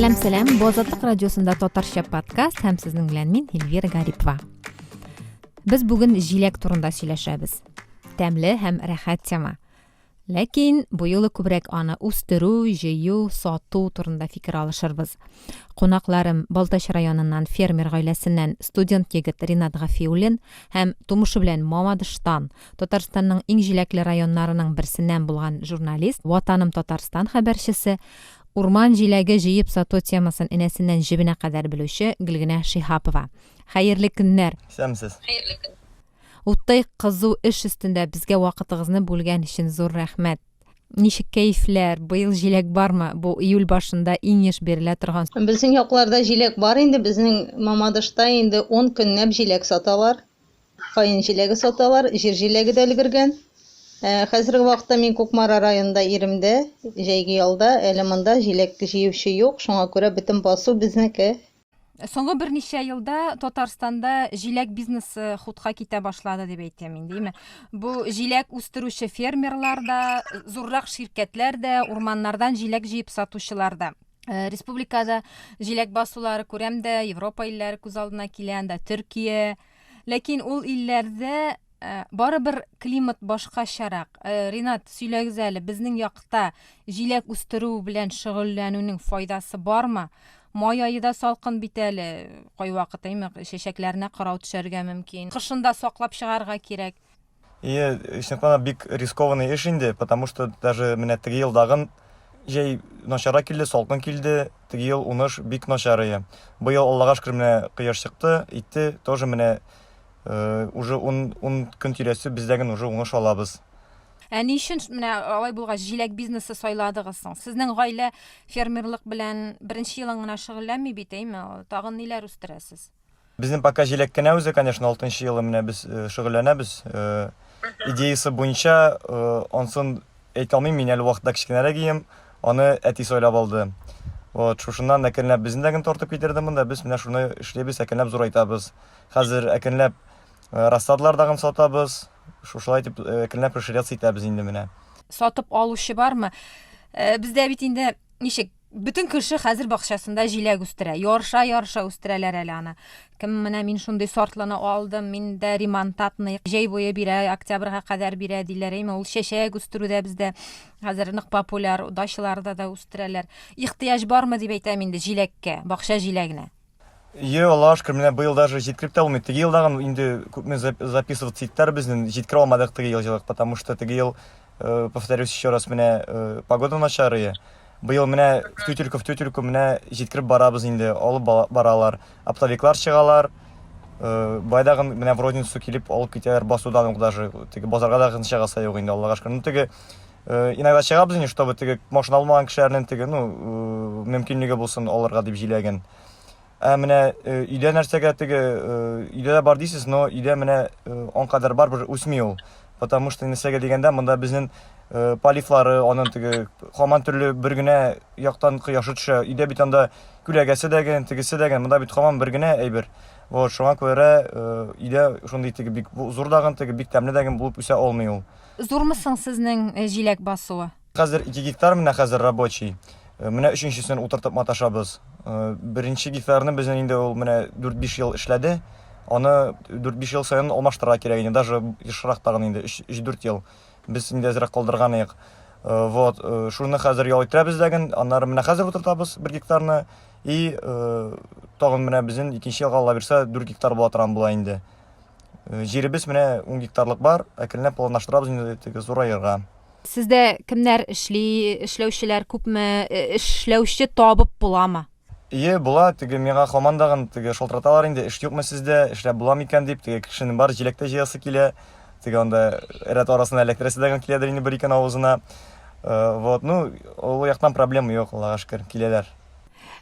Сәлам, Бозатлык радиосында Татарча подкаст һәм сезнең белән мин Эльвира Гарипова. Без бүген җиләк турында сөйләшәбез. Тәмле һәм рәхәт тема. Ләкин бу юлы күбрәк аны үстерү, җыю, сату турында фикер алышырбыз. Кунакларым Балтач районыннан фермер гаиләсеннән студент егет Ринат Гафиуллин һәм тумышы белән Мамадыштан, Татарстанның иң җиләкле районнарының берсеннән булган журналист, Ватаным Татарстан хәбәрчесе, урман җиләге җыеп сату темасын энәсеннән җибенә кадәр белүче Гөлгенә Шиһапова. Хәерле көннәр. Сәмсез. Хәерле көн. Уттай кызу эш өстендә безгә вакытыгызны бүлгән өчен зур рәхмәт. Ничек кәефләр? Быел җиләк бармы? Бу июль башында иң еш бирелә торган. Безнең якларда җиләк бар инде, безнең Мамадышта инде 10 көнләп җиләк саталар. Кайын җиләге саталар, җир җиләге дә өлгергән. Хәзерге вакытта мин Кукмара районында иремдә, җәйге ялда, әле монда җиләк җыючы юк, шуңа күрә бөтен басу безнеке. Соңгы берничә елда Татарстанда җиләк бизнесы хутка китә башлады дип әйтәм мин, димме? Бу җиләк үстерүче фермерлар да, зуррак ширкәтләр дә, урманнардан җиләк җыеп сатучылар да. Республикада җиләк басулары күрәм дә, Европа илләре күз алдына килә, анда Төркия. Ләкин ул илләрдә барыбер климат башкачарак. Ринат, сөйләгез әле, безнең якта җиләк үстерү белән шөгыльләнүнең файдасы бармы? Май айында салкын бит әле, кай вакыт чәчәкләренә карау төшәргә мөмкин. Кышында саклап чыгарга кирәк. Чынлыкта бик рискованный эш инде, потому что даже менә теге елдагын җәй начара килде, салкын килде, теге ел уныш бик начар. Быел Аллага шөкер менә кояш чыкты, итте, тоже менә уже 10 көн тирәсе бездәген уже уңыш алабыз. Ни өчен менә алай булгач җиләк бизнесы сайладыгыз соң? Сезнең гаилә фермерлык белән беренче елын гына шөгыльләнми бит, тагын ниләр үстерәсез? Безнең пока җиләк кенә үзе, конечно, 6нчы елы менә без шөгыльләнәбез. Идеясы буенча, онсын әйтә алмыйм, мин әле вакытта кичкенәрәк идем, аны әти сайлап алды. Вот, шушыннан әкренләп безнең тартып китерде монда, без менә шуны эшләбез, әкренләп зурайтабыз. Хәзер әкренләп рассадлардагын сатабыз. Шушылай дип әкренләп расширяться итәбез инде менә. Сатып алучы бармы? Бездә бит инде ничек бөтен кеше хәзер бакчасында җиләк үстерә. Ярыша үстерәләр әле аны. Кем менә мин шундый сортлыны алдым, мин дә ремонтатны җәй буе бирә, октябрьгә кадәр бирә диләр. Ул чәчәк үстерүдә бездә хәзер нык популяр, дачаларда да үстерәләр. Ихтыяҗ бармы дип әйтәм инде җиләккә, бакча җиләгенә. Аллага шөкер, менә быел даже җиткереп тә алмый. Теге елдагын инде күпме записывать иттәр безнең, җиткерә алмадык теге ел, потому что теге ел, повторюсь еще раз, менә погода начар. Быел менә в тютельку менә җиткереп барабыз инде, алып баралар. Оптовиклар чыгалар. Байдагын менә в розницу килеп алып китәләр басудан ук даже. Теге базарга да чыгасы юк инде, Аллага шөкер. Теге иногда чыгабыз инде, чтобы теге машина алмаган кешеләрнең теге, мөмкинлеге булсын алырга дип җиләген. Менә өйдә нәрсәгә теге өйдә бар дисез, но өйдә менә он кадәр бар бер үсми ул. Потому что нәрсәгә дигәндә, монда безнең полифлары, аның теге һаман төрле бер генә яктан кояшы төшә. Өйдә бит анда күләгәсе дәгән, тегесе дәгән, монда бит һаман бер генә әйбер. Вот, шуңа күрә өйдә шундый теге бик зур дагын, теге бик тәмле дәгән булып үсә алмый ул. Зурмысың сезнең җиләк басуы? Хәзер 2 гектар менә хәзер рабочий. Менә 3нчесен утыртып маташабыз. Беренче гектарны безнең инде ул менә 4-5 ел эшләде. Аны 4-5 ел саен алмаштыра кирәк инде, даже ешрак тагын инде 3-4 ел. Без инде әзрәк калдырган идек. Вот, шуны хәзер ял итәбез дәген, аннары менә хәзер утыртабыз 1 гектарны и тагын менә безнең 2нче елга ала бирсә 4 гектар була торган була инде. Җиребез менә 10 гектарлык бар, әкренләп планлаштырабыз инде теге зурайырга. Сездә кемнәр эшләүчеләр күпме, эшләүче табып буламы? Була, теге миңа командагын теге шалтыраталар инде, эш юкмы сездә, эшләп була микән дип, теге кешенең бар җиләктә җыясы килә. Теге анда рәт арасында электресе дәгән киләдер инде бер икән авызына. Вот, ул яктан проблема юк, Аллага шөкер, киләләр.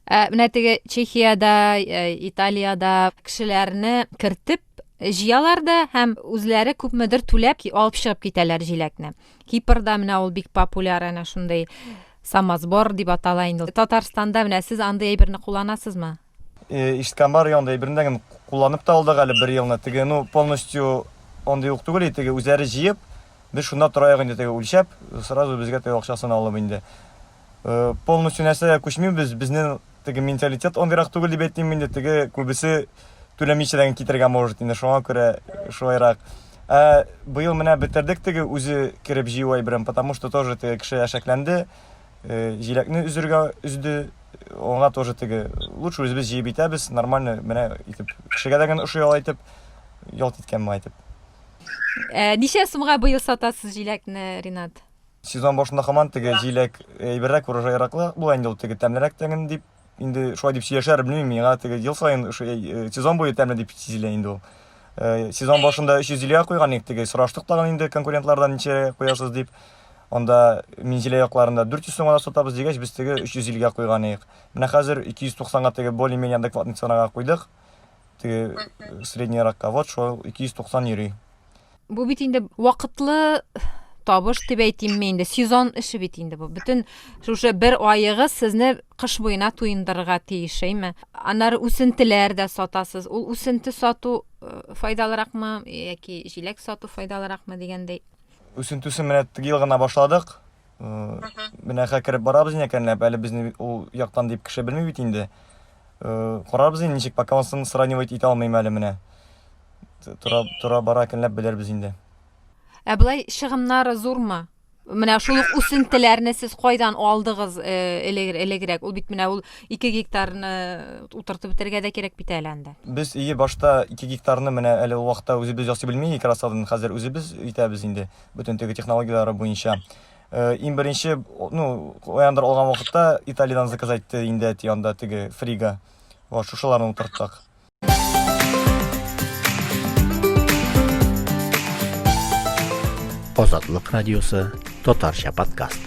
Менә теге Чехиядә, Италиядә кешеләрне кертеп җыялар да һәм үзләре күпмедер түләп алып чыгып китәләр җиләкне. Кипрда менә ул бик популяр, әнә шундый самосбор дип атала инде. Татарстанда менә сез андый әйберне кулланасызмы? Ишеткән бар, янда әйберне кулланып та алдык әле бер елны. Теге, полностью андый юк түгел, теге үзләре җыеп, без шунда торайык инде, теге үлчәп, сразу безгә теге акчасын алып инде. Полностью нәрсәгә күчмибез, безнең теге менталитет ондырак түгел дип әйтим инде, теге күбесе түләмичәдән китергә может инде, шуңа күрә шулайрак. Быел менә бетердек теге үзе киреп җыю әйберем, потому что тоже теге кеше әшәкләнде, җиләкне үзергә үзде, аңа тоже теге лучше үзебез җыеп итәбез, нормально менә итеп кешегә дә ошый итеп ялт иткәнме әйтеп. Ничә сумга быел сатасыз җиләкне, Ринат? Сезон башында һаман теге җиләк әйберрәк, урожайраклы була инде, ул теге тәмлерәк тәген дип инде шулай дип сөйләшәр, белмим, миңа теге ел саен сезон буе тәмле дип сизелә инде ул. Сезон башында 300 җиләк куйган идек, теге сораштык тагын инде конкурентлардан ничә куясыз дип. Анда мин җиләк якларында 400 сумга сатабыз дигәч, без теге 300 җиләк куйган идек. Менә хәзер 290-га теге более-менее адекватный ценага куйдык. Теге средний ракка, вот шул 290 йөри. Бу бит инде вакытлы табыш дип әйтим мен инде, сезон эше бит инде бу. Бүтән шушы бер айыгыз сезне кыш буена туендырырга тиеш, әйме? Аннары үсентеләр дә сатасыз. Ул үсенте сату файдалыракмы яки җиләк сату файдалыракмы дигәндәй? Үсентүсен менә теге ел гына башладык. Менә хәкереп барабыз икәнләп, әле безне ул яктан дип кеше белми бит инде. Карарбыз инде ничек, пока аны сравнивать итә алмыйм әле менә. Тора бара икәнләп белербез инде. Булай чыгымнары зурмы? Менә шул үсентеләрне сез кайдан алдыгыз элегрәк? Ул бит менә ул 2 гектарны утыртып бетергә дә кирәк бит әле анда. Без башта 2 гектарны менә әле ул вакытта үзебез ясый белми, красадан хәзер үзебез итәбез инде. Бүтән теге технологиялары буенча. Иң беренче, ояндыр алган вакытта Италиядан заказать инде янда теге фрига. Ва шушыларны утырттык. Азатлык радиосы, Татарча подкаст.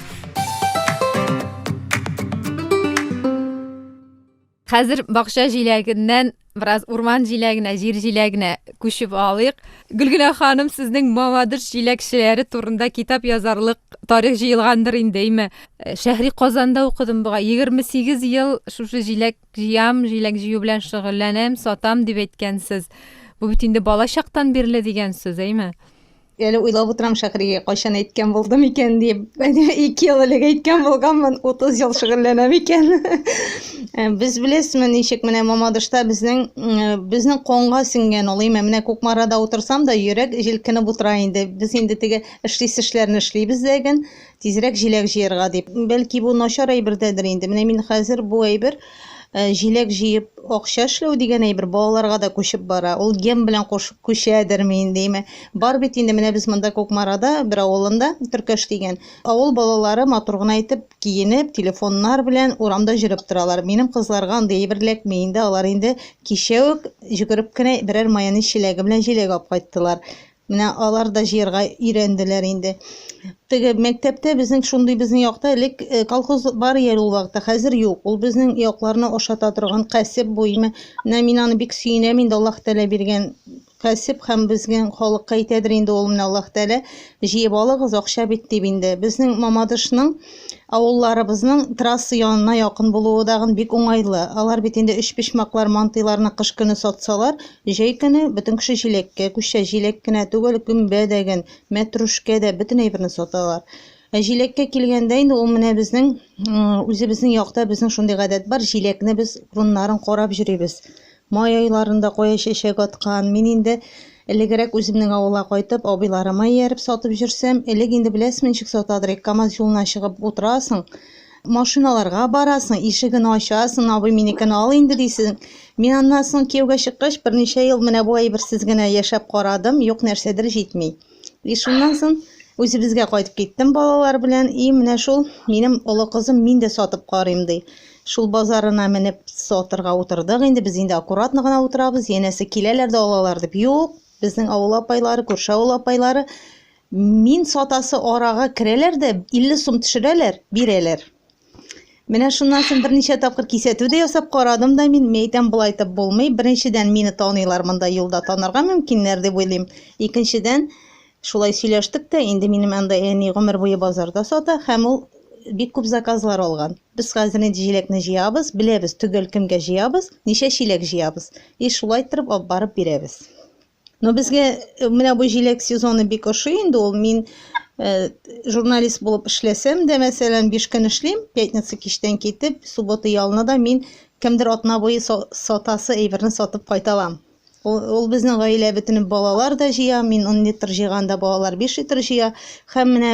Хәзер бакча җиләгеннән бераз урман җиләгенә, җир җиләгенә күчеп алыйк. Гөлгенә ханым, сезнең Мамадыш җиләкчеләре турында китап язарлык тарих җыелгандыр инде, әйме? Шәһри Казанда укыдым буга. 28 ел шушы җиләк җыям, җиләк җыю белән шөгыльләнәм, сатам дип әйткәнсез. Бу бит инде бала чактан бирле дигән сүз, әйме? Әле уйлап утырам, Шәһригә кайчан әйткән булдым икән дип. 2 ел элек әйткән булганмын, 30 ел шөгыльләнәм икән. Без беләсезме, ничек менә Мамадышта безнең канга сиңгән ул. Менә Кукмарада утырсам да йөрәк җилкенеп утыра инде. Без инде теге эшләрне эшлибез дәгән, тизрәк җиләк җыярга дип. Бәлки бу начар әйбердәдер инде. Менә мин хәзер бу әйбер җиләк җыеп акча эшләү дигән әйбер балаларга да күчеп бара. Ул ген белән күчәдерме инде? Бар бит инде менә без монда Кукмарада бер авылында Төркәш дигән. Авыл балалары матур гына итеп киенеп, телефоннар белән урамда йөреп торалар. Минем кызларга андый әйберләкме инде? Алар инде кичә үк йөгереп кенә берәр майонез чиләге белән җиләк алып кайттылар. Менә алар да җыярга өйрәнделәр инде. Теге мәктәптә безнең якта элек колхоз бар иде ул вакытта, хәзер юк. Ул безнең якларны ашата торган кәсеп буймы. Менә мин аны бик сөенәм инде, Аллаһ Тәала биргән кәсеп һәм безнең халыкка әйтәдер инде ул, менә Аллаһ Тәала җыеп алыгыз, акча бит дип инде. Безнең Мамадышның авылларыбызның трасса янына якын булуы дагы бик уңайлы. Алар бит инде 3 почмаклар, мантыйларны кыш көне сатсалар, җәй көне бөтен кеше җиләккә күчә, җиләк кенә түгел, күмбә дәгән, мәтрүшкә дә бөтен әйберне саталар. Җиләккә килгәндә инде ул менә безнең үзебезнең якта безнең шундый гадәт бар, җиләкне без урыннарын карап йөрибез. Май айларында кая чәчәк аткан. Мин инде элегрәк үземнең авылга кайтып, абыйларыма ияреп сатып жүрсәм, элек инде беләсезме ничек сатадыр, КамАЗ юлына чыгып утырасың, машиналарга барасың, ишеген ачасың, абый минекен ал инде дисең. Мин аннан соң кияүгә чыккач, берничә ел менә бу әйберсез генә яшәп карадым, юк нәрсәдер җитми. Шуннан соң үзебезгә кайтып киттем балалар белән, менә шул минем олы кызым мин дә сатып карыйм ди. Шул базарына менеп сатырга утырдык инде, без инде аккуратны гына утырабыз, янәсе киләләр дә алалар дип. Юк, безнең авыл апайлары, күрше авыл апайлары мин сатасы арага керәләр дә 50 сум төшерәләр, бирәләр. Менә шуннан соң берничә тапкыр кисәтү дә ясап карадым да, мин әйтәм, булай итеп булмый. Беренчедән мине таныйлар, монда юлда танырга мөмкиннәр дип уйлыйм. Икенчедән шулай сөйләштек тә, инде минем анда әни гомер буе базарда сата, һәм ул бик күп заказлар алган. Без хәзер инде җиләкне җыябыз, беләбез түгел кемгә җыябыз, ничә чиләк җыябыз. Шулай итеп алып барып бирәбез. Но безгә менә бу җиләк сезоны бик ошый инде ул. Мин журналист булып эшләсәм дә, мәсәлән, 5 көн эшлим, пятница кичтән китеп, суббота ялына да мин кемдер атна буе сатасы әйберне сатып кайта алам. Ул безнең гаилә бөтен балалар да җыя, мин 10 литр җыйганда балалар 5 литр җыя. Һәм менә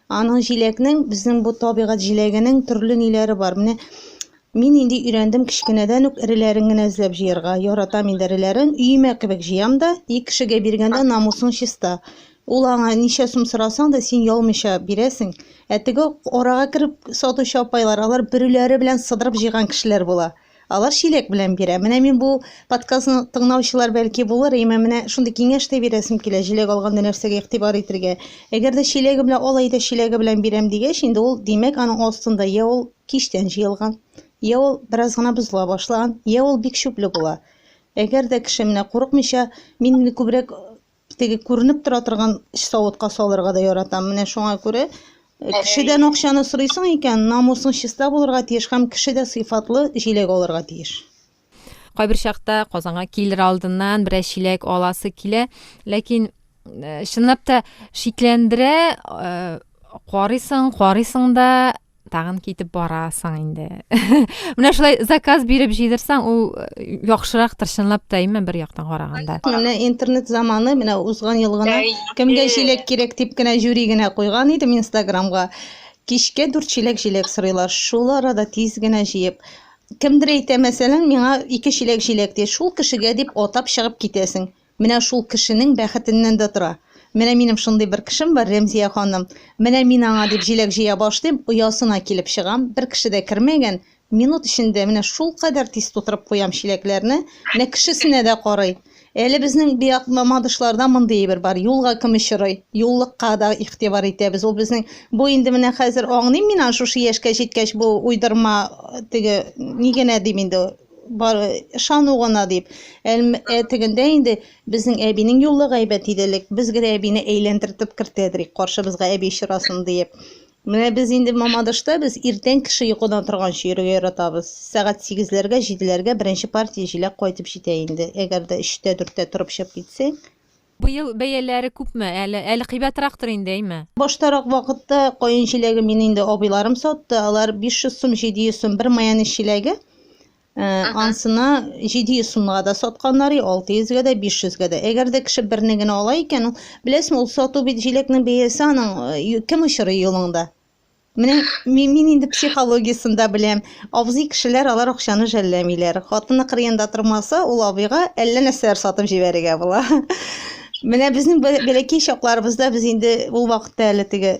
аның җиләкнең, безнең бу табигать җиләгенең төрле ниләре бар. Менә мин инде өйрәндем кичкенәдән үк эреләрен генә эзләп җыярга. Яратам инде эреләрен, өемә кебек җыям да, ике кешегә биргәндә намусың чиста. Ул аңа ничә сум сорасаң да син ялмыйча бирәсең. Теге арага кереп сатучы апайлар, алар бөрүләре белән сыдырып җыйган кешеләр була. Алар чиләк белән бирә. Менә мин бу подкастны тыңлаучылар бәлки булыр, менә шундый киңәш тә бирәсем килә, җиләк алганда нәрсәгә игътибар итәргә. Әгәр дә чиләге белән алай да чиләге белән бирәм дигәч, инде ул димәк аның астында я ул кичтән җыелган, я ул бераз гына бозыла башлаган, я ул бик шүпле була. Әгәр дә кеше менә курыкмыйча, мин инде күбрәк теге күренеп тора торган савытка салырга да яратам. Менә шуңа күрә кешедән акчаны сорыйсың икән, намусың чиста булырга тиеш һәм кешедә сыйфатлы җиләк алырга тиеш. Кайбер чакта Казанга килер алдыннан берәр чиләк аласы килә, ләкин чынлап та шикләндерә, карыйсың да тагын китеп барасың инде. Менә шулай заказ биреп җыйдырсаң, ул яхшырактыр чынлап та, бер яктан караганда. Менә интернет заманы, менә узган ел гына кемгә җиләк кирәк дип кенә жюри генә куйган идем Инстаграмга. Кичкә 4 чиләк җиләк сорыйлар. Шул арада тиз генә җыеп. Кемдер әйтә, мәсәлән, миңа 2 чиләк җиләк ди. Шул кешегә дип атап чыгып китәсең. Менә шул кешенең бәхетеннән дә тора. Менә минем шундый бер кешем бар, Рәмзия ханым. Менә мин аңа дип җиләк җыя башлыйм, оясына килеп чыгам. Бер кеше дә кермәгән. Минут эчендә менә шул кадәр тиз тутырып куям чиләкләрне. Менә кешесенә дә карый. Әле безнең бият мамадышларда мондый бер бар. Юлга кем очрый, юллыкка да игътибар итәбез. Ул безнең бу инде менә хәзер аңлыйм мин шушы яшькә җиткәч бу уйдырма теге нигенә дим инде бар шану гына дип. Тегендә инде безнең әбинең юллык әйбәт иделек. Безгә әбине әйләндертеп кертәдерик, каршыбызга әби чырасын дип. Менә без инде Мамадышта без иртән кеше йокыдан торганчы йөрергә яратабыз. Сәгать 8-ләргә, 7-ләргә беренче партия җиләк кайтып җитә инде. Әгәр дә 3-тә 4-тә торып чыгып китсәң. Бу ел бәяләре күпме? Әле кыйбатрактыр инде, Баштарак вакытта кайын җиләге мин инде абыйларым сатты. Алар 500 сум, 700 сум бер майонез җиләге. Ансына 700 сумга да сатканнар, 600-гә дә, 500-гә дә. Әгәр дә кеше берне генә ала икән, беләсең, ул сату бит җиләкнең бәясе аның кем очрый юлыңда. Менә мин инде психологиясында беләм. Абзый кешеләр алар акчаны жәлләмиләр. Хатыны кырыенда тормаса, ул абыйга әллә нәрсәләр сатып җибәрергә була. Менә безнең бәләкәй чакларыбызда без инде ул вакытта әле теге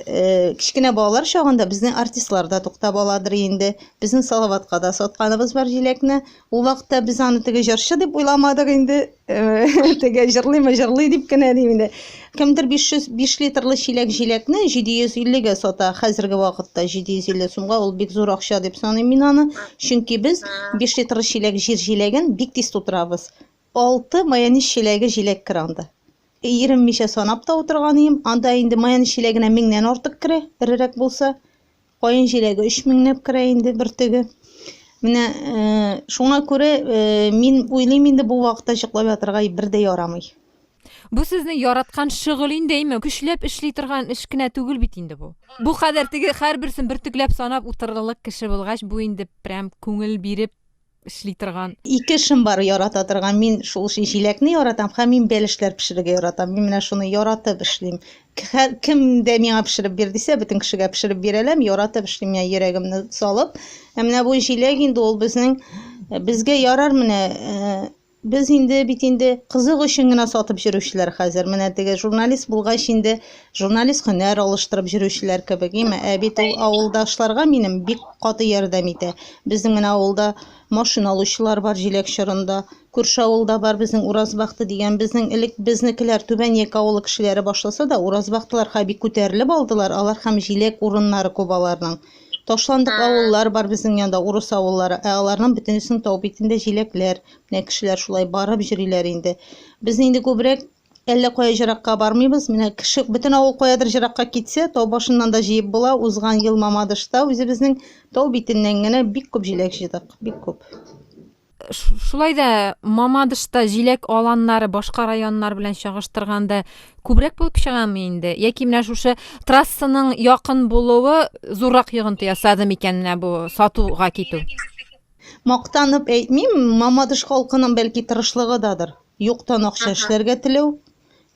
кичкенә балалар чагында безнең артистлар да туктап аладыр инде. Безнең Салаватка да сатканыбыз бар җиләкне. Ул вакытта без аны теге җырчы дип уйламадык инде. Теге җырлый дип кенә дим инде. Кемдер 5 литрлы җиләкне 750-гә сата. Хәзерге вакытта 750 сумга ул бик зур акча дип саныйм мин аны. Чөнки без 5 литрлы җиләген бик тиз тутырабыз. 6 майонез җиләге җиләк кранда. 20 санап та утырганым. Анда инде майонез җиләгенә 1000-нән артык керә, эрерәк булса. Кайын җиләге 3000-нәп керә инде бер теге. Менә шуңа күрә мин уйлыйм инде бу вакытта җыклап ятырга бер дә ярамый. Бу сезнең яраткан шөгыль инде, көчләп эшли торган эш кенә түгел бит инде бу. Бу кадәр теге һәрберсен бертөкләп санап утырырлык кеше булгач, бу инде прям күңел биреп эшли торган. 2 эшем бар ярата торган. Мин шул җиләкне яратам һәм мин бәлешләр пешерергә яратам. Мин менә шуны яратып эшлим. Кем дә миңа пешереп бир дисә, бөтен кешегә пешереп бирәләм, яратып эшлим, йөрәгемне салып. Менә бу җиләк инде ул безгә ярар менә. Без инде бит инде кызык өчен генә сатып йөрүчеләр хәзер. Менә теге журналист булгач инде журналист һөнәр алыштырып йөрүчеләр кебек. Бит ул авылдашларга минем бик каты ярдәм итә. Безнең менә авылда машина алучылар бар җиләк чорында. Күрше авылда бар безнең Уразбахты дигән, безнең элек безнекеләр Түбән Яка авылы кешеләре башласа да, Уразбахтылар бик күтәрелеп алдылар. Алар һәм җиләк урыннары күп аларның. Ташландык авыллар бар безнең янда, урыс авыллары. Аларның бөтенесен тау битендә җиләкләр. Менә кешеләр шулай барып йөриләр инде. Без инде күбрәк әллә кая җыракка бармыйбыз. Менә кеше бөтен авыл каядыр җыракка китсә, тау башыннан да җыеп була. Узган ел Мамадышта үзебезнең тау битеннән генә бик күп җиләк җыйдык, бик күп. Шулай да Мамадышта җиләк аланнары башка районнар белән чагыштырганда күбрәк булып чыгамы инде? Яки менә шушы трассаның якын булуы зуррак йогынты ясады микән менә бу сатуга китү? мактанып әйтмим, Мамадыш халкының бәлки тырышлыгыдадыр. Юктан акча эшләргә теләү.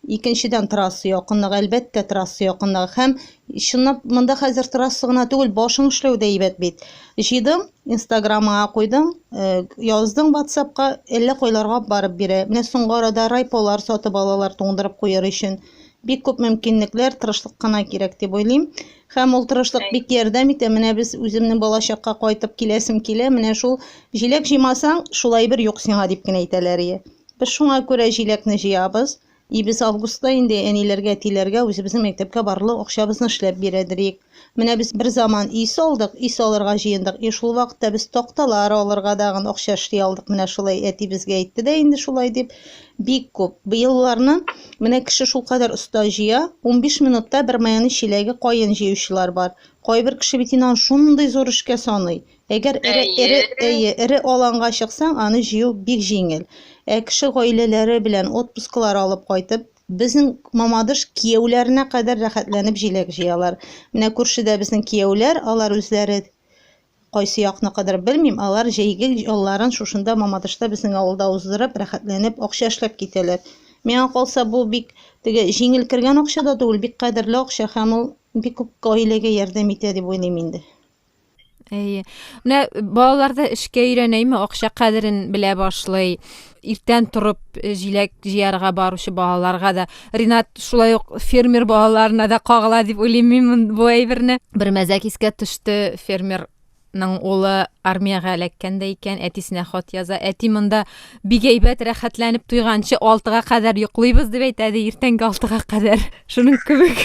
Икенчедән трасса якынлыгы, әлбәттә трасса якынлыгы һәм чынлап монда хәзер трасса гына түгел, башың эшләү дә әйбәт бит. Җыйдым, Инстаграмга куйдым, яздым WhatsAppка, әллә кайларга барып бирә. Менә соңгы арада райполар сатып алалар туңдырып куяр өчен. Бик күп мөмкинлекләр, тырышлык кына кирәк дип уйлыйм. Һәм ул тырышлык бик ярдәм итә. Менә без үземнең балачакка кайтып киләсем килә. Менә шул җиләк җыймасаң, шулай бер юк сиңа дип кенә әйтәләр. Без шуңа күрә җиләкне җыябыз. Biz августта инде әниләргә, әтиләргә үзебезнең мәктәпкә барлык акчабызны эшләп бирәдерик. Менә без бер заман үй салдык, үй салырга җыендык. Шул вакытта без такталар алырга дагын акча эшли алдык. Менә шулай әти безгә әйтте дә инде шулай дип. Бик күп. Быелларны менә кеше шулкадәр уста җыя, 15 минутта бер майонез чиләге каен җыючылар бар. Кайбер кеше бит инде шундый зур эшкә саный. Әгәр эре аланга чыксаң, аны җыю бик җиңел. Кеше гаиләләре белән отпускалар алып кайтып, безнең Мамадыш кияүләренә кадәр рәхәтләнеп җиләк җыялар. Менә күршедә безнең кияүләр, алар үзләре кайсы якны кадәр белмим, алар җәйге ялларын шушында Мамадышта безнең авылда уздырып, рәхәтләнеп акча эшләп китәләр. Миңа калса бу бик теге җиңел кергән акча да түгел, бик кадерле акча һәм ул бик күп гаиләгә ярдәм итә дип уйлыйм инде. Менә балаларда эшкә өйрәнәйме, акча кадерен белә башлый. Иртән торып җиләк җыярга баручы балаларга да Ринат шулай ук фермер балаларына да кагыла дип уйлыйм мин бу әйберне. Бер мәзәк искә төште, фермерның улы армиягә эләккәндә икән, әтисенә хат яза. Әти монда бик әйбәт рәхәтләнеп туйганчы 6-га кадәр йоклыйбыз дип әйтә, иртәнге 6-га кадәр. Шуның кебек.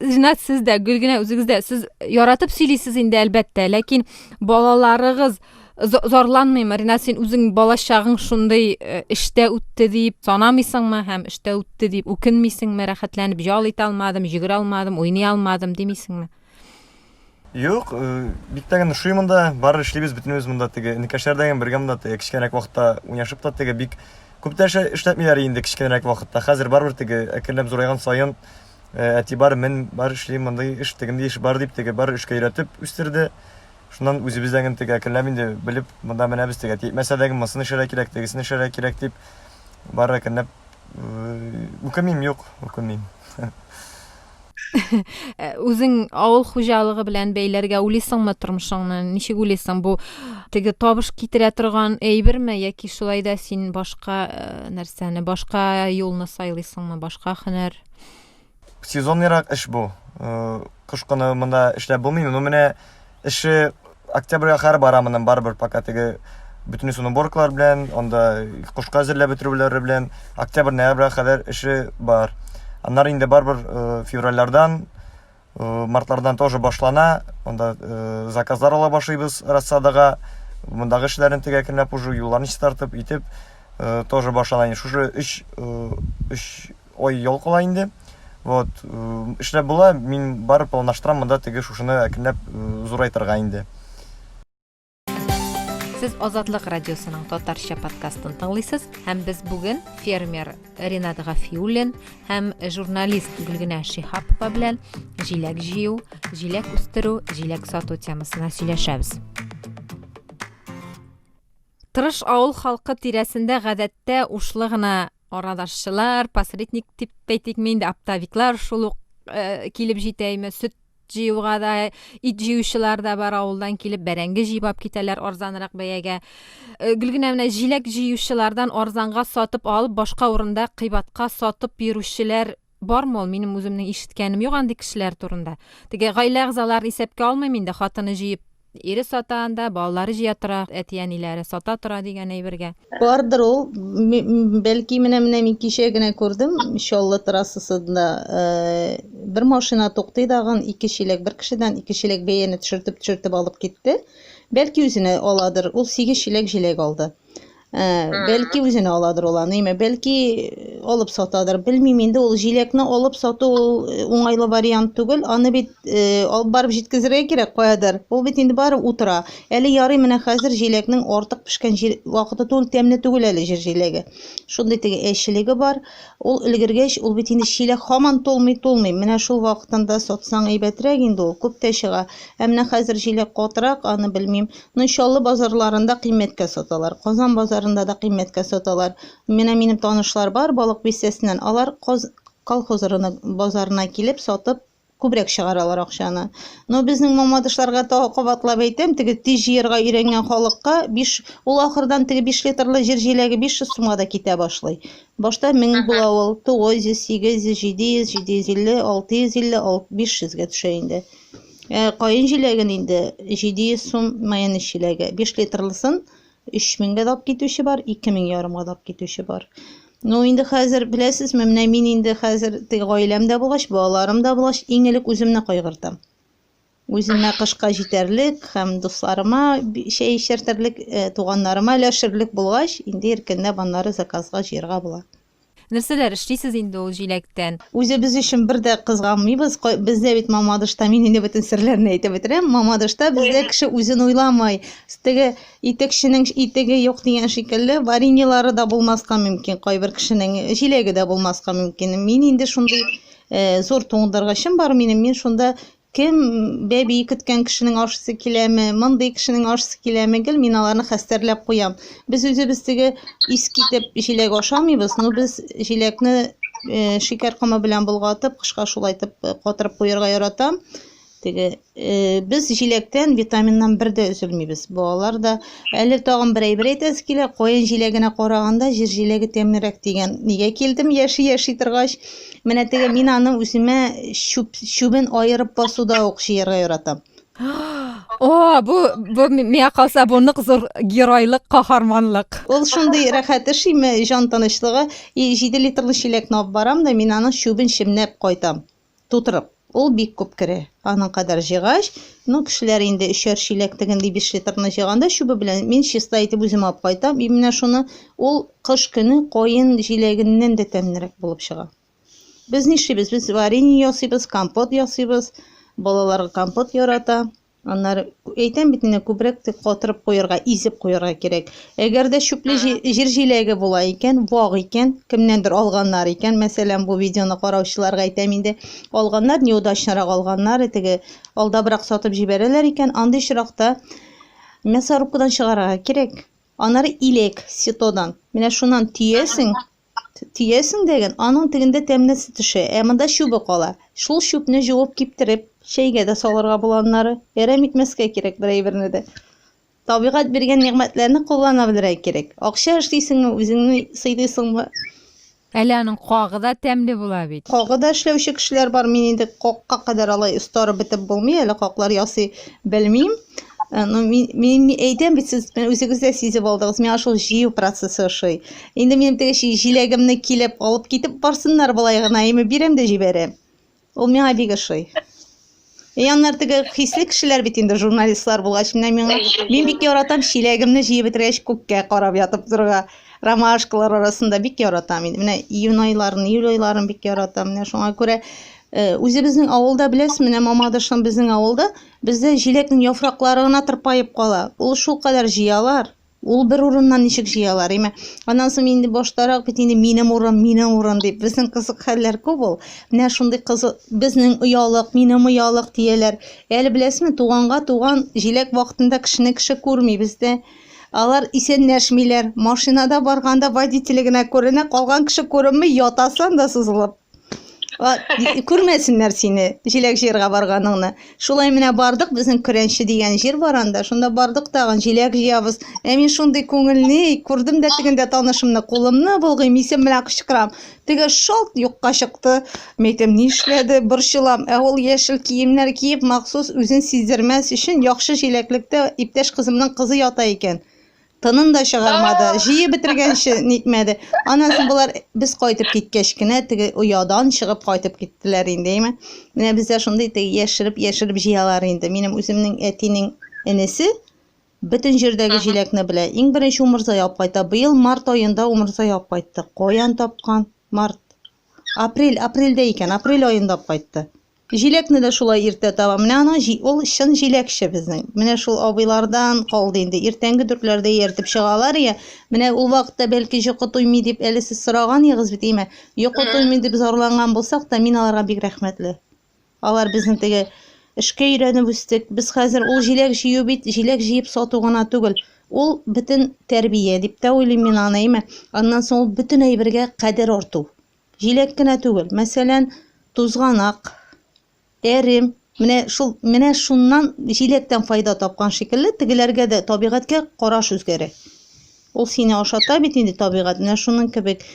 Ринат, сез дә гел генә үзегездә сез яратып сөйлисез инде әлбәттә, ләкин балаларыгыз зарланмыймы? Ринат, син үзең балачагың шундый эштә үтте дип санамыйсыңмы һәм эштә үтте дип үкенмисеңме, рәхәтләнеп җал итә алмадым, йөгерә алмадым, уйный алмадым демисеңме? Юк, бик тәгән шуй монда бар эшлибез бөтенебез монда теге инкәшләрдән бергә монда теге кичкәнрәк вакытта уйнашып та теге бик күп тә эшләтмиләр инде кичкәнрәк вакытта. Хәзер барбер теге әкренләп зурайган саен әти бар, мен бар эшлим монда эш тегенде эш бар дип теге бар эшкә өйрәтеп үстерде. Шуннан үзебездән теге әкренләп инде белеп монда менә без теге мәсәләгә мосын эшләргә кирәк, тегесен эшләргә кирәк дип бар әкренләп үкенмим, юк, үкенмим. Үзең авыл хуҗалыгы белән бәйләргә уйлыйсыңмы тормышыңны? Ничек уйлыйсың? Бу теге табыш китерә торган әйберме, яки шулай да син башка нәрсәне, башка юлны сайлыйсыңмы, башка һөнәр? Сезонныйрак эш бу. Кыш кыны монда эшләп булмый, но менә эше октябрьгә хәр барамын барбер пока теге бүтән суны борклар белән, анда кышка әзерләп бетерүләре белән октябрь-ноябрьгә кадәр эше бар. Аннар инде барбер февральләрдән, мартлардан тоже башлана. Анда заказлар ала башлыйбыз рассадага. Мондагы эшләрне теге көнләп уже юлларны чистартып итеп тоже башлана. Шушы 3 ай ял кала инде. Вот, эшләп була, мин барып планлаштырам монда теге шушыны көнләп зурайтырга инде. Сез Азатлык радиосының татарча подкастын тыңлыйсыз һәм без бүген фермер Ринат Гафиуллин һәм журналист Гөлгенә Шихапова белән җиләк җыю, җиләк үстерү, җиләк сату темасына сөйләшәбез. Тырыш авыл халкы тирәсендә гадәттә ушлы гына арадашчылар, посредник дип әйтик инде, оптовиклар шул ук килеп җитәйме, сөт җыюга да, ит җыючылар да бар, авылдан килеп бәрәңге җыйып китәләр арзанрак бәягә. Гөлгенә менә җиләк җыючылардан арзанга сатып алып, башка урында кыйбатка сатып йөрүчеләр бармы? Минем үземнең ишеткәнем юк андый кешеләр турында. Теге гаилә әгъзаларын исәпкә алмыйм инде, хатыны җыеп ире сата анда, балалары җыя тора, әти-әниләре сата тора дигән әйбергә. Бардыр ул, бәлки менә мин кичә генә күрдем, Чаллы трассасында бер машина туктый дагын 2 чиләк, бер кешедән 2 чиләк бәяне төшертеп алып китте. Бәлки үзенә аладыр, ул 8 чиләк җиләк алды. Бәлки үзенә аладыр ул аны, бәлки алып сатадыр. Белмим инде, ул җиләкне алып сату ул уңайлы вариант түгел. Аны бит алып барып җиткезергә кирәк каядыр. Ул бит инде барып утыра. Әле ярый, менә хәзер җиләкнең артык пешкән вакыты түгел, тәмле түгел әле җиләге. Шундый теге әчелеге бар. Ул өлгергәч, ул бит инде җиләк һаман тулмый. Менә шул вакытында сатсаң әйбәтрәк инде, ул күп тә чыга. Менә хәзер җиләк катырак, аны белмим. Иншалла базарларында кыйммәткә саталар. Казан базарында да кыйммәткә саталар. Менә минем танышлар бар, балык бистәсеннән. Алар колхоз базарына килеп сатып күбрәк чыгаралар акчаны. Но безнең мамадышларга кабатлап әйтәм, теге тиз җыярга өйрәнгән халыкка 5 ул ахырдан теге 5 литрлы җиләге 500 сумга да китә башлый. Башта 1000 була ул, 900, 800, 700, 750, 650, 500-гә төшә инде. Кайын җиләген инде 700 сум майонез җиләге. 5 литрлысын 3000-гә дап китүче бар, 2500-га дап китүче бар. Ну инде хәзер беләсезме, менә мин инде хәзер теге гаиләмдә булгач, балаларым да булгач, иң элек үземне кайгыртам. Үземне кышка җитәрлек һәм дусларыма чәй эчертерлек, туганнарыма өләшерлек булгач, инде иркенләп аннары заказга җыярга була. Нәрсәләр эшлисез инде ул җиләктән? Үзебез өчен бер дә кызганмыйбыз. Бездә бит Мамадышта, мин инде бөтен серләрне әйтеп бетерәм. Мамадышта бездә кеше үзен уйламый. Теге итекченең итеге юк дигән шикелле, вареньелары да булмаска мөмкин, кайбер кешенең җиләге дә булмаска мөмкин. Мин инде шундый зур туңдыргычым бар минем. Мин шунда кем бәби көткән кешенең ашысы киләме, мондый кешенең ашысы киләме, гел мин аларны хәстәрләп куям. Без үзебез теге ис китеп җиләк ашамыйбыз, но без җиләкне шикәр комы белән болгатып, кышка шулайтып катырып куярга яратам. Теге без җиләктән, витаминнан бер дә өзелмибез. Балалар да әле тагын бер әйбер әйтәсе килә, кайын җиләгенә караганда җир җиләге тәмлерәк дигән. Нигә килдем яши торгач, менә теге мин аның үземә чүбен аерып басуда ук җыярга яратам. Бу миңа калса бу нык зур геройлык, каһарманлык. Ул шундый рәхәт эш име, җан тынычлыгы. 7 литрлы чиләкне алып барам да, мин аның чүбен чемнәп кайтам. Тутырып. Ул бик күп керә. Аның кадәр җыгач, ну кешеләр инде 3 чиләк тегенди 5 литрны җыганда чүбе белән мин чиста итеп үзем алып кайтам. Менә шуны ул кыш көне кайын җиләгеннән дә тәмлерәк булып чыга. Без нишлибез? Без варенье ясыйбыз, компот ясыйбыз. Балаларга компот ярата. Аннары әйтәм бит, инде күбрәк катырып куярга, изеп куярга кирәк. Әгәр дә чүпле җир җиләге була икән, вак икән, кемнәндер алганнар икән, мәсәлән, бу видеоны караучыларга әйтәм инде, алганнар, неудачнарак алганнар, теге алдабрак сатып җибәрәләр икән, андый чиракта мясорубкадан чыгарга кирәк. Аннары илек, ситодан. Менә шуннан тиесең дигән, аның тегендә тәмлесе төшә, монда чүбе кала. Шул чүпне җуып киптереп, чәйгә дә салырга булганнары, ярам итмәскә кирәк бер әйберне дә. Табигать биргән нигъмәтләрне куллана белергә кирәк. Акча эшлисеңме, үзеңне сыйлыйсыңмы? Әле аның кагы да тәмле була бит. Кагы да эшләүче кешеләр бар, мин инде какка кадәр алай остары бетеп булмый, әле каклар ясый белмим. Мин әйтәм бит, сез үзегез дә сизеп алдыгыз, миңа шул җыю процессы ошый. Инде минем теге җиләгемне килеп алып китеп барсыннар болай гына, бирәм дә җибәрәм. Ул миңа бик ошый. Яннар теге хисле кешеләр бит инде, журналистлар булгач, мин бик яратам җиләгемне җыеп бетергәч күккә карап ятып торырга. Ромашкалар арасында бик яратам инде. Менә июнь айларын бик яратам. Менә шуңа күрә үзебезнең авылда беләсез, менә Мамадышның безнең авылда бездә җиләкнең яфраклары гына тырпаеп кала. Ул шул кадәр җыялар. Ул бер урыннан ничек җыялар, Аннан соң инде баштарак бит инде минем урын дип, безнең кызык хәлләр күп ул. Менә шундый кызык, безнең уялык, минем уялык дияләр. Әле беләсезме, туган җиләк вакытында кеше күрми бездә. Алар исәнләшмиләр. Машинада барганда водителе генә күренә, калган кеше күренмәй, ятасың да сызылып. Күрмәсеннәр сине, җиләк җыярга барганыңны. Шулай менә бардык, безнең Көрәнче дигән җир бар анда. Шунда бардык тагын җиләк җыябыз. Мин шундый күңелле, күрдем дә тегендә танышымны, кулымны булгыйм, исем белән кычкырам. Теге шалт юкка чыкты. Мәйтәм, ни эшләде, борчылам. Ул яшел киемнәр киеп, махсус үзен сиздермәс өчен яхшы җиләклектә иптәш кызымның кызы ята икән. Тынын да чыгармады, җыеп бетергәнче нитмәде. Аннан соң булар без кайтып киткәч кенә теге уядан чыгып кайтып киттеләр инде, Менә бездә шундый яшереп җыялар инде. Минем үземнең әтинең энесе Бөтен җирдәге җиләкне белә. Иң беренче умырзай алып кайта. Быел март аенда умырзай алып кайтты. Каян тапкан? Март. Апрельдә икән. Апрель аенда алып кайтты. Җиләкне дә шулай иртә таба. Менә аның ул чын җиләкче безнең. Менә шул абыйлардан калды инде. Иртәнге 4ләрдә ияртеп чыгалар я. Менә ул вакытта бәлки йокы туймый дип әле сез сораган ягыз бит име. Йокы туймый дип зарланган булсак та мин аларга бик рәхмәтле. Алар безнең теге эшкә өйрәнеп үстек. Без хәзер ул җиләк җыю бит, җиләк җыеп сату гына түгел. Ул бөтен тәрбия дип тә уйлыйм мин аны име. Аннан соң ул бөтен әйбергә кадер арту. Җиләк кенә түгел. Мәсәлән, тузганак, әрем, менә шуннан җиләктән файда тапкан шикелле, тегеләргә дә табигатькә караш үзгәрә. Ул сине ашата бит инде табигать. Менә шуның кебек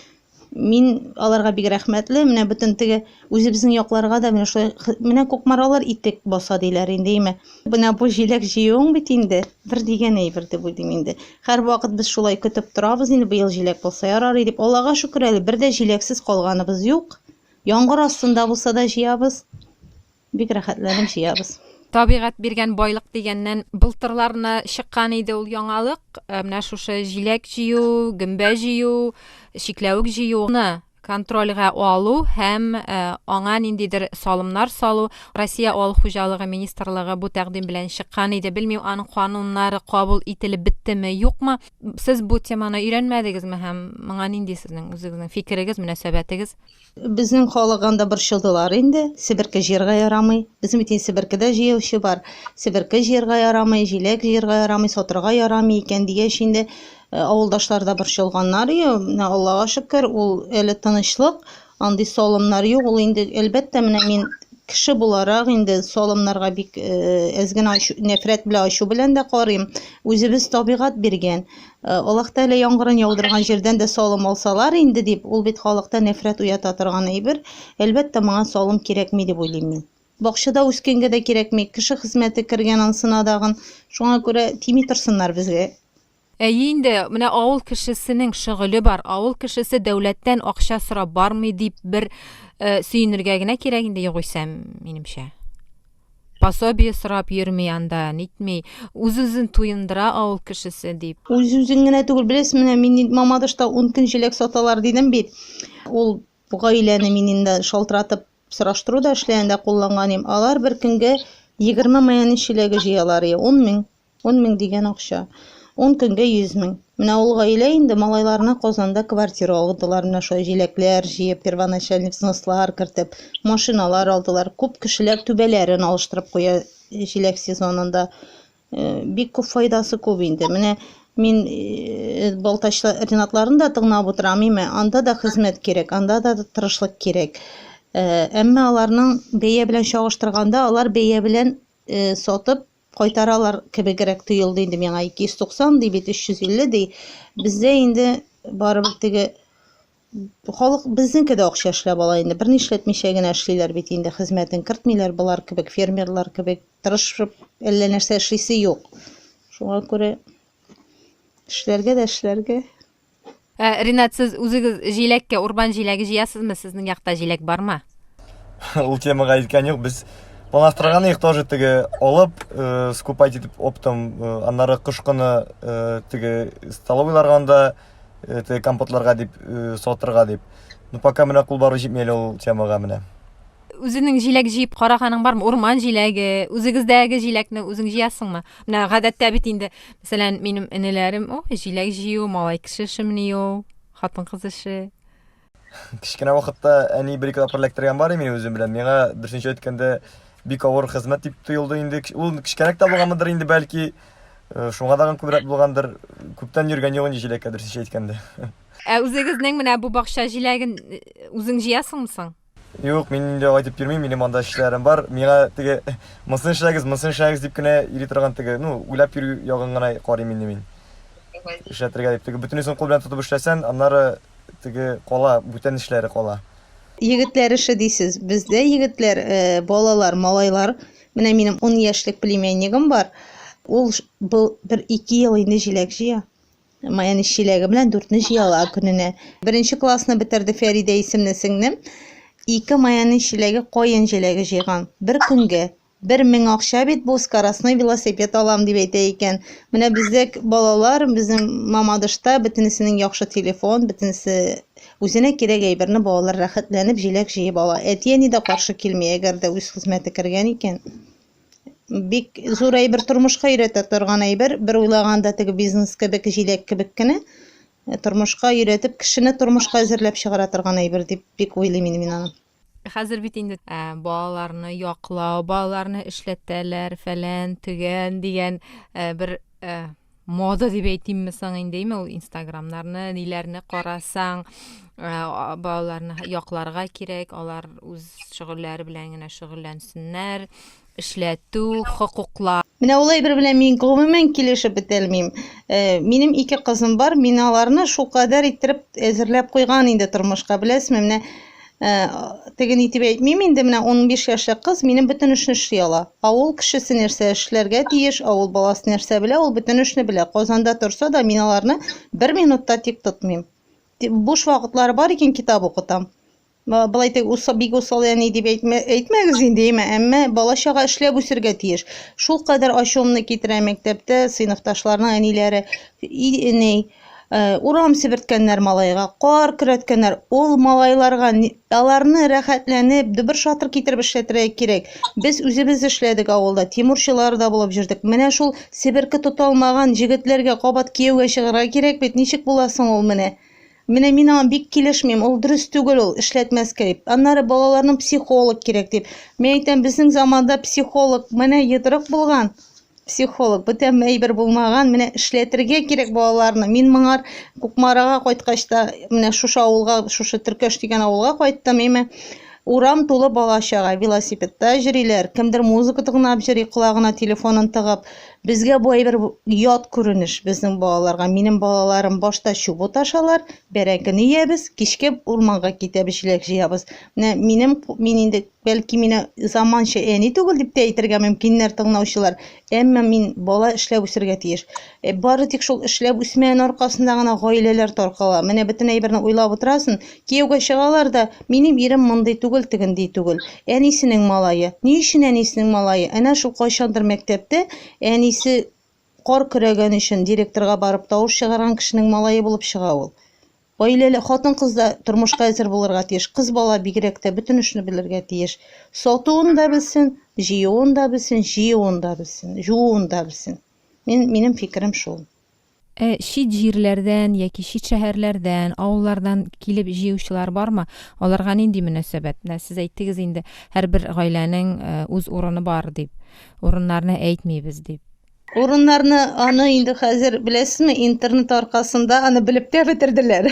мин аларга бик рәхмәтле. Менә бөтен теге үзебезнең якларга да менә шулай менә күкмаралар итек баса диләр инде име. Менә бу җиләк җыюың бит инде бер дигән әйбер дип уйлыйм инде. Һәр вакыт без шулай көтеп торабыз инде быел җиләк булса ярар дип. Аллага шөкер әле бер дә җиләксез калганыбыз юк. Яңгыр астында булса да җыябыз. Бик рәхәтләнеп җыябыз. Табигать биргән байлык дигәннән былтырларына чыккан иде ул яңалык. Менә шушы җиләк җыю, гөмбә җыю, чикләвек җыюны контрольгә алу һәм аңа ниндидер салымнар салу. Россия Авыл хуҗалыгы министрлыгы бу тәкъдим белән чыккан иде. Белмим, аның кануннары кабул ителеп биттеме, юкмы? Сез бу теманы өйрәнмәдегезме һәм моңа нинди сезнең үзегезнең фикерегез, мөнәсәбәтегез? Безнең халыгында бер чылдылар инде. Себерке җыярга ярамый. Безнең бит себеркедә җыючы бар. Себерке җыярга ярамый, җиләк җыярга ярамый, сатырга ярамый икән дигәч инде авылдашларда бер чылганнар. Аллага шөкер, ул әле тынычлык, андый салымнар юк. Ул инде әлбәттә менә мин кеше буларак инде салымнарга бик әзгән нәфрәт белән ачу белән дә карыйм. Үзебез табигать биргән. Аллаһ Тәгалә яңгырын яудырган җирдән дә салым алсалар инде дип, ул бит халыкта нәфрәт уята торган әйбер. Әлбәттә моңа салым кирәкми дип уйлыйм мин. Бакчада үскәнгә дә кирәкми, кеше хезмәте кергән ансына дагын. Шуңа күрә тими торсыннар безгә. Инде менә авыл кешесенең шөгыле бар. Авыл кешесе дәүләттән акча сорап бармый дип бер сөенергә генә кирәк инде югыйсә минемчә. Пособие сорап йөрми анда, нитми. Үзен туендыра авыл кешесе дип. Үзен генә түгел, беләсез, менә мин Мамадышта 10 көн җиләк саталар дидем бит. Ул гаиләне мин инде шалтыратып сораштыруда эшләгәндә кулланганым. Алар бер көнгә 20 мәйән җиләге җыялар, 10 мең дигән акча. 10 көнгә 100 мең. Менә ул гаилә инде малайларына Казанда квартира алдылар. Менә шулай җиләкләр җыеп, первоначальный взнослар кертеп, машиналар алдылар. Күп кешеләр түбәләрен алыштырып куя җиләк сезонында. Бик күп файдасы күп инде. Менә мин Балтачлы ренатларын да тыңлап утырам име. Анда да хезмәт кирәк, анда да тырышлык кирәк. Әмма аларның бәя белән чагыштырганда, алар бәя белән сатып кайтаралар кебегрәк тоелды инде миңа. 290 ди бит, 350 ди. Бездә инде барыбер теге халык безнеке дә акча эшләп ала инде. Бер нишләтмичә генә эшлиләр бит инде, хезмәтен кертмиләр булар кебек, фермерлар кебек тырышып әллә нәрсә эшлисе юк. Шуңа күрә эшләргә. Ринат, сез үзегез җиләккә, урбан җиләге җыясызмы? Сезнең якта җиләк бармы? Ул темага әйткән юк. Без планлаштырган идек тоже теге алып, скупать итеп оптом, аннары кыш кыны теге столовыйларга анда теге компотларга дип сатырга дип. Ну пока менә кул бару җитмәле ул темага менә. Үзенең җиләк җыеп караганың бармы? Урман җиләге, үзегездәге җиләкне үзең җыясыңмы? Менә гадәттә бит инде, мәсәлән, минем энеләрем, җиләк җыю, малай кеше эшемни ул, хатын-кыз эше. Кичкенә вакытта әни бер-ике тапкыр эләктергән бар мин үзем белән. Миңа дөресенчә әйткәндә бик авыр хезмәт дип тоелды инде. Ул кичкенәк тә булганмыдыр инде, бәлки шуңа дагы күбрәк булгандыр. Күптән йөргән юк инде җиләккә, дөресенчә әйткәндә. Үзегезнең менә бу бакча җиләген үзең җыясыңмы? Юк, мин инде айтып йөрмим, минем анда эшләрем бар. Миңа теге мосын эшләгез дип кенә йөри торган теге, уйлап йөрү ягын гына карыйм инде мин. Эшләтергә дип теге бөтенесен кул белән тотып эшләсән, аннары теге кала, бүтән эшләре кала. Егетләр эше дисез. Бездә егетләр, балалар, малайлар, менә минем 10 яшьлек племяннигым бар. Ул бер 2 ел инде җиләк җыя. Мәйән җиләге белән 4-не җыялар көненә. 1-нче классны бетерде Фәридә исемле сеңнем. 2 мәйән җиләге, каен җиләге җыйган. Бер көнгә 1000 акча бит бу скоростной велосипед алам дип әйтә икән. Менә бездәк балалар, безнең Мамадышта бөтенесенең яхшы телефон, бөтенесе үзенә кирәк әйберне балалар рәхәтләнеп җиләк җыеп ала. Әти-әни дә каршы килми, әгәр дә үз хезмәте кергән икән. Бик зур әйбер тормышка өйрәтә торган әйбер, бер уйлаганда теге бизнес кебек, җиләк кебек кенә тормышка өйрәтеп, кешене тормышка әзерләп чыгара торган әйбер дип бик уйлыйм мин аны. Хәзер бит инде балаларны яклау, балаларны эшләтәләр, фәлән, төгән дигән бер мода дип әйтимме соң инде, ул Instagramнарны, ниләрне карасаң, балаларны якларга кирәк, алар үз шөгыльләре белән генә шөгыльләнсеннәр, эшләтү, хокуклар. Менә ул әйбер белән мин гомумән килешеп бетелмим. Минем 2 кызым бар, мин аларны шул кадәр иттереп әзерләп куйган инде тормышка, беләсезме? Менә теген итеп әйтмим инде, менә 15 яшьлек кыз минем бөтен эшне эшли ала. Авыл кешесе нәрсә эшләргә тиеш, авыл баласы нәрсә белә, ул бөтен эшне белә. Казанда торса да мин аларны 1 минутта тик тотмыйм. Буш вакытлары бар икән, китап укытам. Былай тик бик усал яни дип әйтмәгез инде, әмма балачага эшләп үсергә тиеш. Шул кадәр ачуымны китерә мәктәптә сыйныфташларның әниләре, урам себерткәннәр малайга, кар көрәткәннәр, ул малайларга аларны рәхәтләнеп, дөбер шатыр китереп эшләтергә кирәк. Без үзебез эшләдек авылда, тимурчылар да булып җирдек. Менә шул себерке тота алмаган җегетләргә кабат кияүгә чыгарга кирәк бит, ничек буласың ул менә? Менә мин аңа бик килешмим, ул дөрес түгел, ул эшләтмәскә дип. Аннары балаларның психолог кирәк дип. Мен әйтәм, безнең заманда психолог менә йодрык булган. Психолог бүтән әйбер булмаган, менә эшләтергә кирәк балаларны. Мин моңар Кукмарага кайткач та, менә шушы авылга, шушы Төркәш дигән авылга кайттым, урам тулы бала-чага, велосипедта йөриләр, кемдер музыка тыңлап йөри, колагына телефонын тыгып. Безгә бу әйбер ят күренеш безнең балаларга. Минем балаларым башта чубут ашалар, бәрәңгене ябыз, кичкә урманга китәбез, җиләк җыябыз. Менә мин инде бәлки мине заманча әни түгел дип тә әйтергә мөмкиннәр тыңлаучылар. Әмма мин бала эшләп үсергә тиеш. Бары тик шул эшләп үсмәгән аркасында гына гаиләләр таркала. Менә бөтен әйберне уйлап утырасың, кияүгә чыгалар да, минем ирем мондый түгел, тегендий түгел. Әнисенең малае. Ни өчен әнисенең малае? Әнә шул кайчандыр мәктәптә әнисе кар көрәгән өчен директорга барып тавыш чыгарган кешенең малае булып чыга ул. Гаиләле хатын-кыз да тормышка әзер булырга тиеш. Кыз бала бигрәк тә бөтен эшне белергә тиеш. Сатуын да белсен, җыюын да белсен, җыюын да белсен, жуын да белсен. Минем фикерем шул. Шит җирләрдән яки шит шәһәрләрдән, авыллардан килеп җыючылар бармы? Аларга нинди мөнәсәбәт? Сез әйттегез инде, һәрбер гаиләнең үз урыны бар дип. Урыннарны әйтмибез дип. Урыннарны аны инде хәзер беләсезме, интернет аркасында аны белеп тә бетерделәр.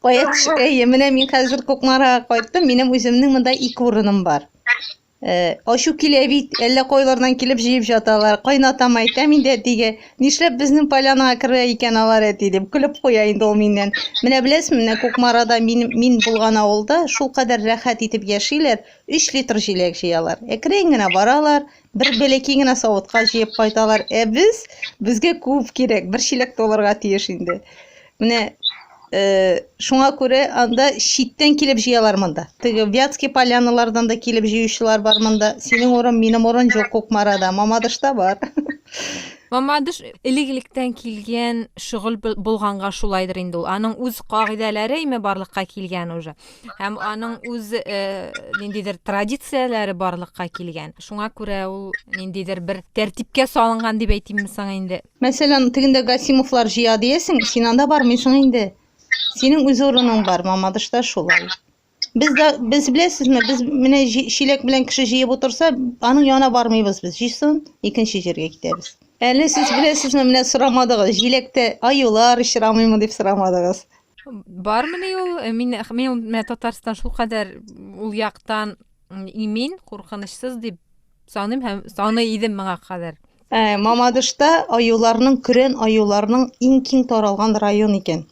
Менә мин хәзер Кукмарага кайттым, минем үземнең монда 2 урыным бар. Ашу килә бит, әллә кайлардан килеп җыеп жаталар. Кайнатам әйтәм инде әтигә, нишләп безнең полянага керә икән алар әти дип көлеп куя инде ул миннән. Менә беләсезме, менә Кукмарада мин булган авылда шул кадәр рәхәт итеп яшиләр, 3 литр җиләк җыялар. Әкрен генә баралар, бер бәләкәй генә савытка җыеп кайталар. Безгә күп кирәк, 1 чиләк толарга тиеш инде. Менә шуңа күрә анда читтән килеп җыялар монда. Теге Вятский поляналардан да килеп җыючылар бар монда. Синең урын, минем урын юк Кукмарада, Мамадышта бар. Мамадыш элек-электән килгән шөгыль булганга шулайдыр инде ул. Аның үз кагыйдәләре барлыкка килгән уже. Һәм аның үз ниндидер традицияләре барлыкка килгән. Шуңа күрә ул ниндидер бер тәртипкә салынган дип әйтимме соң инде. Мәсәлән, тегендә Гасимовлар җыя диясең, син анда бармыйсың инде. Синең үз урының бар, Мамадышта шулай. Без беләсезме, без менә чиләк белән кеше җыеп утырса, аның янына бармыйбыз без. Җыйсын, икенче җиргә китәбез. Әле сез беләсезме, менә сорамадыгыз, җиләктә аюлар очрамыймы дип сорамадыгыз. Бармыни ул? Мин Татарстан шул кадәр ул яктан имин, куркынычсыз дип саныйм һәм саный идем моңа кадәр. Мамадышта аюларның, көрән аюларның иң киң таралган район икән.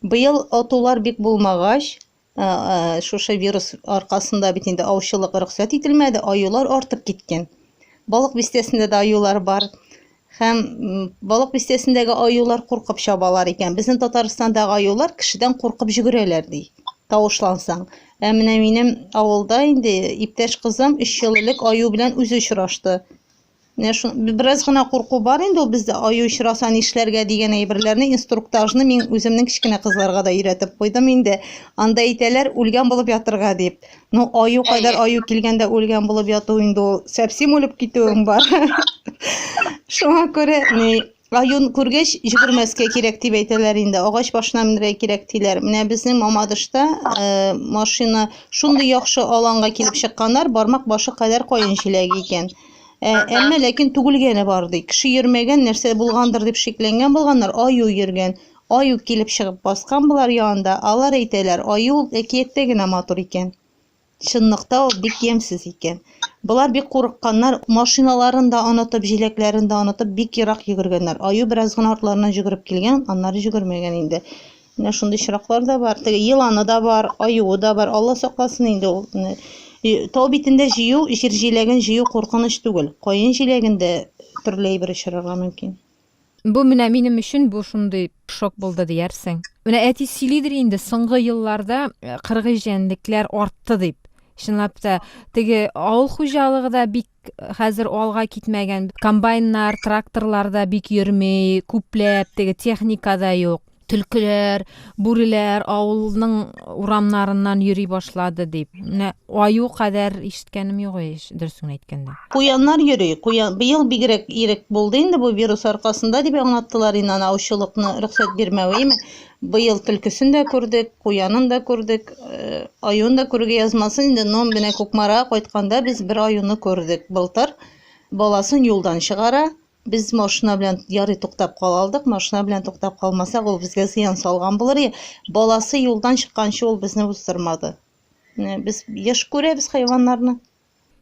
Быел атулар бик булмагач, шушы вирус аркасында бит инде аучылык рөхсәт ителмәде, аюлар артып киткән. Балык бистәсендә дә аюлар бар. Һәм балык бистәсендәге аюлар куркып чабалар икән. Безнең Татарстандагы аюлар кешедән куркып җигерәләр ди. тавышлансаң. Менә минем авылда инде иптәш кызым 3 ел элек аю белән үзе очрашты. Менә шу бераз гына курку бар инде ул бездә аю очраса нишләргә дигән әйберләрне инструктажны мин үземнең кичкенә кызларга да өйрәтеп куйдым инде. Анда әйтәләр үлгән булып ятырга дип. Ну аю кайдар аю килгәндә үлгән булып яту инде ул сәпсим үлеп китүең бар. Шуңа күрә аюн күргәч җигермәскә кирәк дип әйтәләр инде. Агач башына менергә кирәк диләр. Менә безнең Мамадышта машина шундый яхшы аланга килеп чыкканнар, бармак башы кадәр каен җиләге икән. Әмма ләкин түгелгәне бар ди. Кеше йөрмәгән, нәрсә булгандыр дип шикләнгән булганнар, аю йөргән. Аю килеп чыгып баскан булар янында. Алар әйтәләр, аю әкияттә генә матур икән. Чынлыкта ул бик ямьсез икән. Булар бик курыкканнар, машиналарын да онытып, җиләкләрен дә онытып, бик ерак йөгергәннәр. Аю бераз гына артларыннан йөгереп килгән, аннары йөгермәгән инде. Менә шундый чираклар да бар. Теге еланы да бар, аюы да бар. Алла сакласын инде ул. Тау битендә җыю, җир җиләген җыю куркыныч түгел. Каен җиләгендә төрле әйбер очрарга мөмкин. Бу менә минем өчен бу шундый шок булды диярсең. Менә әти сөйлидер инде соңгы елларда кыргыз җәнлекләр артты дип. Чынлап та теге авыл хуҗалыгы да бик хәзер алга китмәгән. Комбайннар, тракторлар да бик йөрмәй, күпләп теге техника да юк. Төлкеләр, бүреләр авылның урамнарыннан йөри башлады дип. Менә аю кадәр ишеткәнем юк дөресен әйткәндә. Куяннар йөри. Быел бигрәк ирек булды инде бу вирус аркасында дип аңлаттылар инде аучылыкны рөхсәт бирмәвеме. Быел төлкесен дә күрдек, куянын да күрдек, аюн да күргә язмасын инде. Но менә Кукмара кайтканда без бер аюны күрдек. Былтыр баласын юлдан чыгара. Biz машина белән ярый туктап калдык. Машина белән туктап калмасак, ул безгә зыян салган булыр. Баласы юлдан чыкканчы ул безне уздырмады. Без яш күрәбез хайваннарны.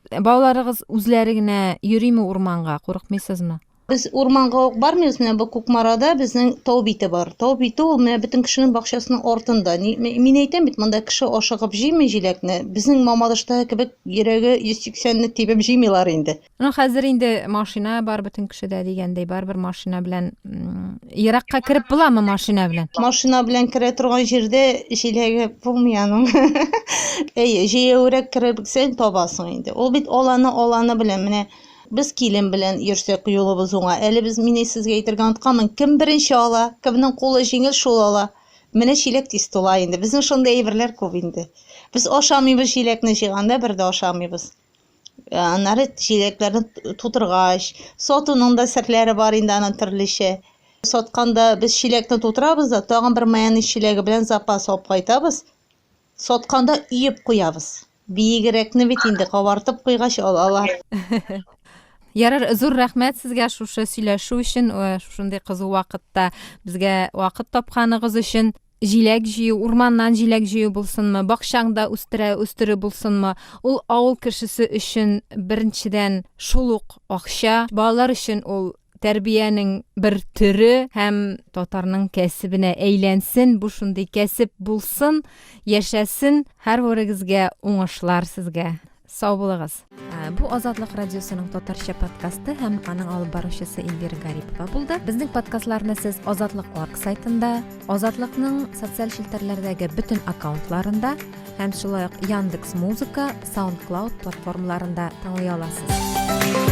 Балаларыгыз үзләре генә йөриме урманга, курыкмыйсызмы? Biz урманга ук бармыйбыз. Менә бу Кукмарада безнең тау бите бар. Тау бите ул менә бөтен кешенең бакчасының артында. Мин әйтәм бит, монда кеше ашыгып җыймый җиләкне. Безнең Мамадышта кебек йөрәге 180-не тибеп җыймыйлар инде. Ну хәзер инде машина бар бөтен кешедә дигәндәй, бер машина белән еракка кирип буламы машина белән? Машина белән керә торган җирдә җиләге булмый аның. Җәяүрәк кирсәң табасың инде. Ул бит аланы белән менә biz килен белән йөрсәк юлыбыз уңа. Әле без мине сезгә әйтергә онытканмын. Кем беренче ала, кемнең кулы җиңел шул ала. Менә чиләк тиз тула инде. Безнең шундый әйберләр күп инде. Без ашамыйбыз җиләкне җыйганда, бер дә ашамыйбыз. Аннары җиләкләрне тутыргач, сатуның да серләре бар инде аның төрлечә. Сатканда без чиләкне тутырабыз да, тагын бер майонез чиләге белән запас алып кайтабыз. Сатканда өеп куябыз. Биегрәкне бит инде кабартып куйгач алалар. Ярар, зур рәхмәт сезгә шушы сөйләшү өчен, шундый кызу вакытта безгә вакыт тапканыгыз өчен. Җиләк җыю, урманнан җиләк җыю булсынмы, бакчаңда үстерү булсынмы, ул авыл кешесе өчен беренчедән шул ук акча, балалар өчен ул тәрбиянең бер төре һәм татарның кәсебенә әйләнсен, бу шундый кәсеп булсын, яшәсен. Һәрварыгызга уңышлар сезгә. Сау булыгыз. Бу Азатлык радиосының татарча подкасты һәм аның алып баручысы Эльвира Гарипова булды. Безнең подкастларны сез Азатлык.org сайтында, Азатлыкның социаль челтәрләрдәге бөтен аккаунтларында һәм шулай ук Яндекс.Музыка, SoundCloud платформаларында тыңлый аласыз.